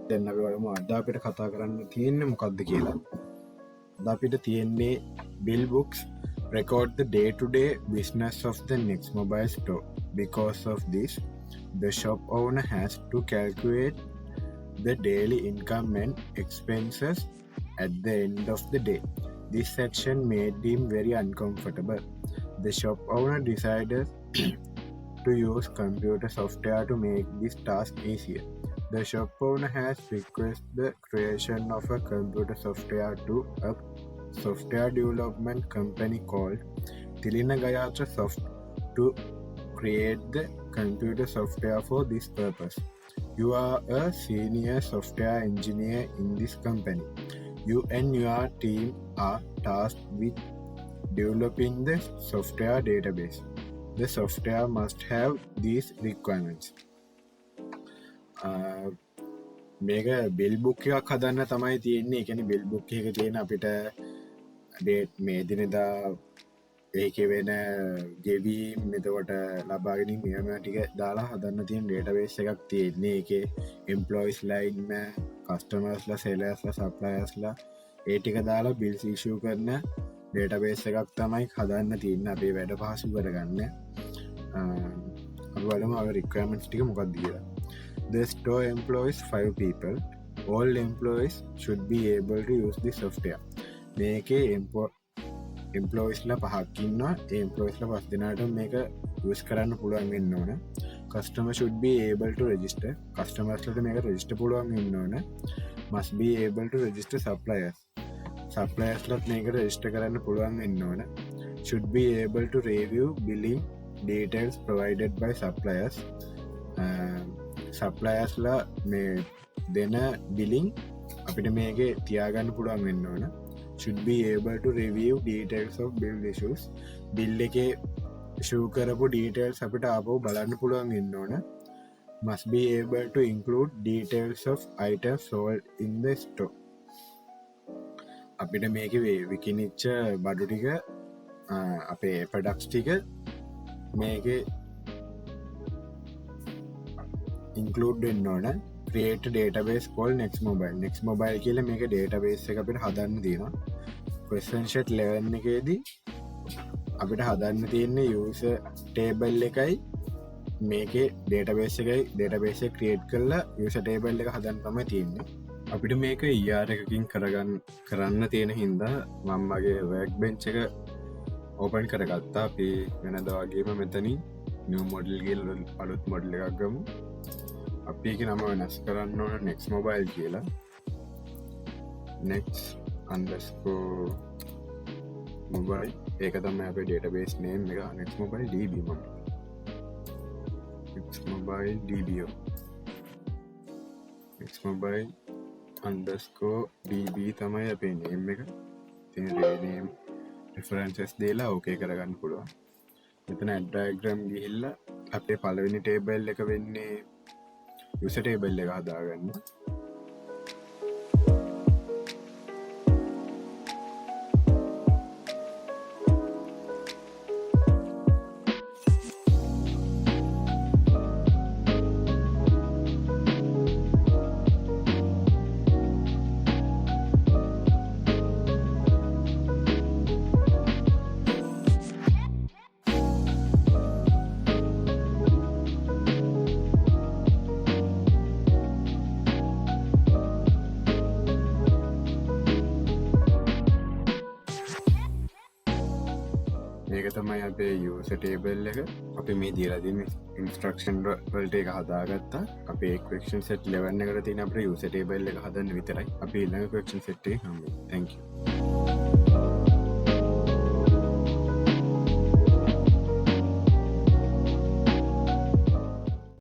දැන් අපි බලමු අද අපිට කතා කරන්න තියෙන්නේ මොකක්ද කියලා. අද අපිට තියෙන්නේ bill books record the day-to-day business of the next mobile store. Because of this, the shop owner has to calculate the daily income and expenses at the end of the day. This action made him very uncomfortable. The shop owner decided to use computer software to make this task easier. The shop owner has requested the creation of a computer software to a software development company called Tilina Gayatra Soft to create the computer software for this purpose. You are a senior software engineer in this company. You and your team are tasked with developing the software database. The software must have these requirements. මේක bill book එකක් හදන්න තමයි තියෙන්නේ. ඒ කියන්නේ bill book එකක තියෙන අපිට date මේ දිනදා ඒකේ වෙන ගෙවීම් එතකොට ලබා ගැනීම මේවා ටික දාලා හදන්න තියෙන ඩේටාබේස් එකක් තියෙන්නේ. ඒකේ එම්ප්ලොයිස්ලා ඉන්න කස්ටමර්ස්ලා සෙලර්ස්ලා සප්ලයර්ස්ලා ඒ ටික දාලා බිල්ස් ඉෂුව කරන ඩේටාබේස් එකක් තමයි හදන්න තියෙන්නේ අපේ වැඩ පහසු කරගන්න. අපි බලමු our requirements ටික මොකක්ද කියලා. The store employs 5 people. All employees should be able to use this software. මේකේ employees ලා පහක් ඉන්නවා. ඒ employees ලා පහ දෙනාට මේක use කරන්න පුළුවන් වෙන්න ඕන. Customer should be able to register. Customers ලාට මේක register පුළුවන් වෙන්න ඕන. Must be able to register suppliers. Suppliers ලාත් මේක register කරන්න පුළුවන් වෙන්න ඕන. Should be able to review billing details provided by suppliers. Suppliers ලා මේ දෙන billing අපිට මේකේ තියාගන්න පුළුවන් වෙන්න ඕන. Should be able to review details of bill issues. bill එකේ issue කරපු details අපිට ආපහු බලන්න පුළුවන් වෙන්න ඕන. Must be able to include details of items sold in the store. අපිට මේකේ විකිනිච්ච බඩු ටික අපේ products ටික මේකේ include වෙන්න ඕන. Create a database called next mobile කියලා මේක database එක අපිට හදන්න තියෙනවා. question set 11 එකේදී අපිට හදන්න තියෙන්නේ user table එකයි මේකේ database එක create කරලා user table එක හදන්න තමයි තියෙන්නේ. අපිට මේක ER එකකින් කරන්න තියෙන හින්දා මම මගේ workbench එක open කරගත්තා. අපි වෙනදා වගේම මෙතනින් new model කියලා අලුත් model එකක් ගමු. අපි එක නම වෙනස් කරන්න ඕන next mobile කියලා. next_mobile ඒක තමයි අපේ database name එක. next mobile db මම next mobile dbo next mobile _db තමයි අපේ name එක. ඉතින් name references දීලා okay කරගන්න පුළුවන්. මෙතන add diagram ගිහිල්ලා අපේ පළවෙනි table එක වෙන්නේ user table එක හදාගන්න. මේක තමයි අපේ user table එක. අපි මේ දීලා තියෙන instruction වලට ඒක හදාගත්තා. අපේ question set 11 එකට තියෙන අපේ user table එක හදන්න විතරයි. අපි ඊළඟ question set එකේ හම්බෙමු. Thank you.